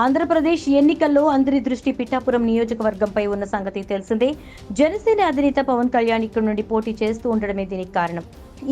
ఆంధ్రప్రదేశ్ ఎన్నికల్లో అందరి దృష్టి పిఠాపురం నియోజకవర్గంపై ఉన్న సంగతి తెలిసిందే. జనసేన అధినేత పవన్ కళ్యాణ్ ఇక్కడ నుండి పోటీ చేస్తూ ఉండడమే దీనికి కారణం.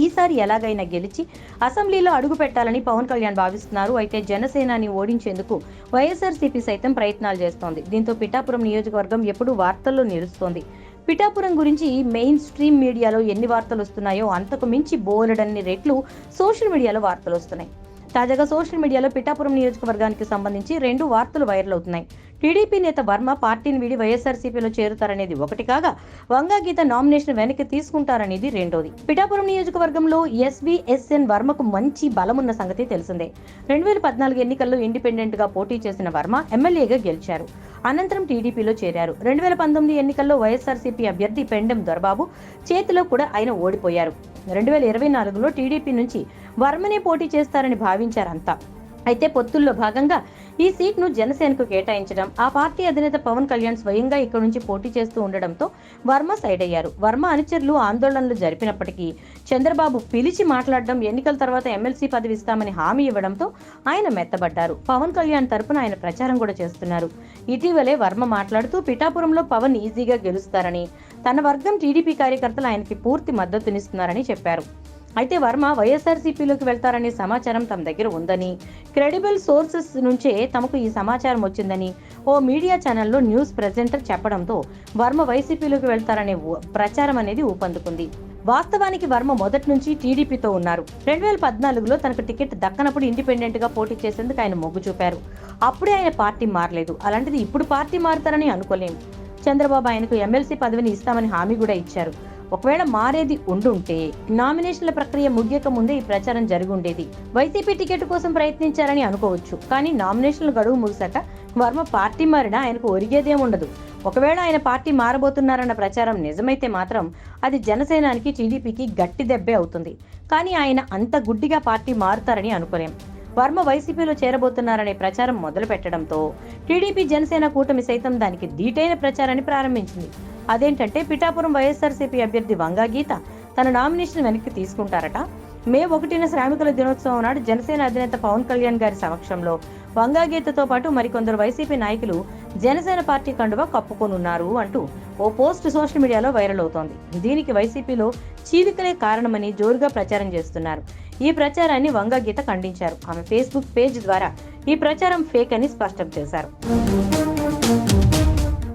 ఈసారి ఎలాగైనా గెలిచి అసెంబ్లీలో అడుగు పెట్టాలని పవన్ కళ్యాణ్ భావిస్తున్నారు. అయితే జనసేనాని ఓడించేందుకు వైఎస్ఆర్సీపీ సైతం ప్రయత్నాలు చేస్తోంది. దీంతో పిఠాపురం నియోజకవర్గం ఎప్పుడూ వార్తల్లో నిలుస్తోంది. పిఠాపురం గురించి మెయిన్ స్ట్రీమ్ మీడియాలో ఎన్ని వార్తలు వస్తున్నాయో అంతకు మించి బోలెడన్ని రెట్లు సోషల్ మీడియాలో వార్తలు వస్తున్నాయి. తాజాగా సోషల్ మీడియాలో పిఠాపురం నియోజకవర్గానికి సంబంధించి 2 వార్తలు వైరల్ అవుతున్నాయి. టీడీపీ నేత వర్మ పార్టీని వీడి వైఎస్ఆర్సీపీలో చేరుతారనేది ఒకటి కాగా, వంగా గీత నామినేషన్ వెనక్కి తీసుకుంటారనేది రెండోది. పిఠాపురం నియోజకవర్గంలో ఎస్వీఎస్ఎన్ వర్మకు మంచి బలమున్న సంగతి తెలిసిందే. 2014 ఎన్నికల్లో ఇండిపెండెంట్ గా పోటీ చేసిన వర్మ ఎమ్మెల్యేగా గెలిచారు. అనంతరం టీడీపీలో చేరారు. 2019 ఎన్నికల్లో వైఎస్ఆర్సీపీ అభ్యర్థి పెండెం దొరబాబు చేతిలో కూడా ఆయన ఓడిపోయారు. 2024లో టీడీపీ నుంచి వర్మనే పోటీ చేస్తారని భావించారంతా. అయితే పొత్తుల్లో భాగంగా ఈ సీట్ను జనసేనకు కేటాయించడం, ఆ పార్టీ అధినేత పవన్ కళ్యాణ్ స్వయంగా ఇక్కడి నుంచి పోటీ చేస్తూ ఉండడంతో వర్మ సైడ్ అయ్యారు. వర్మ అనుచరులు ఆందోళనలు జరిపినప్పటికీ చంద్రబాబు పిలిచి మాట్లాడడం, ఎన్నికల తర్వాత ఎమ్మెల్సీ పదవి ఇస్తామని హామీ ఇవ్వడంతో ఆయన మెత్తబడ్డారు. పవన్ కళ్యాణ్ తరపున ఆయన ప్రచారం కూడా చేస్తున్నారు. ఇటీవలే వర్మ మాట్లాడుతూ పిఠాపురంలో పవన్ ఈజీగా గెలుస్తారని, తన వర్గం టీడీపీ కార్యకర్తలు ఆయనకి పూర్తి మద్దతునిస్తున్నారని చెప్పారు. అయితే వర్మ వైఎస్ఆర్సీపీలోకి వెళ్తారనే సమాచారం తమ దగ్గర ఉందని, క్రెడిబుల్ సోర్సెస్ నుంచే తమకు ఈ సమాచారం వచ్చిందని ఓ మీడియా ఛానల్లో న్యూస్ ప్రెజెంటర్ చెప్పడంతో వర్మ వైసీపీలోకి వెళ్తారనే ప్రచారం అనేది ఊపందుకుంది. వాస్తవానికి వర్మ మొదటి నుంచి టీడీపీతో ఉన్నారు. 2014లో తనకు టికెట్ దక్కనప్పుడు ఇండిపెండెంట్ గా పోటీ చేసేందుకు ఆయన మొగ్గు చూపారు. అప్పుడే ఆయన పార్టీ మారలేదు. అలాంటిది ఇప్పుడు పార్టీ మారుతారని అనుకోలేం. చంద్రబాబు ఆయనకు ఎమ్మెల్సీ పదవిని ఇస్తామని హామీ కూడా ఇచ్చారు. ఒకవేళ మారేది ఉండుంటే నామినేషన్ల ప్రక్రియ ముగియక ముందే ఈ ప్రచారం జరిగి ఉండేది. వైసీపీ టికెట్ కోసం ప్రయత్నించారని అనుకోవచ్చు. కానీ నామినేషన్ల గడువు ముగిశాక వర్మ పార్టీ మారినా ఆయనకు ఒరిగేదేం ఉండదు. ఒకవేళ ఆయన పార్టీ మారబోతున్నారన్న ప్రచారం నిజమైతే మాత్రం అది జనసేనానికి, టీడీపీకి గట్టి దెబ్బే అవుతుంది. కానీ ఆయన అంత గుడ్డిగా పార్టీ మారుతారని అనుకోలేం. వర్మ వైసీపీలో చేరబోతున్నారనే ప్రచారం మొదలు పెట్టడంతో టీడీపీ జనసేన కూటమి సైతం దానికి ధీటైన ప్రచారాన్ని ప్రారంభించింది. అదేంటంటే పిఠాపురం వైఎస్ఆర్సీపీ అభ్యర్థి వంగా గీత తన నామినేషన్ వెనక్కి తీసుకుంటారట. మే 1న శ్రామికుల దినోత్సవం నాడు జనసేన అధినేత పవన్ కళ్యాణ్ గారి సమక్షంలో వంగా గీతతో పాటు మరికొందరు వైసీపీ నాయకులు జనసేన పార్టీ కండువా కప్పుకొనున్నారు అంటూ ఓ పోస్ట్ సోషల్ మీడియాలో వైరల్ అవుతోంది. దీనికి వైసీపీలో చీలికలే కారణమని జోరుగా ప్రచారం చేస్తున్నారు. ఈ ప్రచారాన్ని వంగా గీత ఖండించారు. ఆమె ఫేస్బుక్ పేజ్ ద్వారా ఈ ప్రచారం ఫేక్ అని స్పష్టం చేశారు.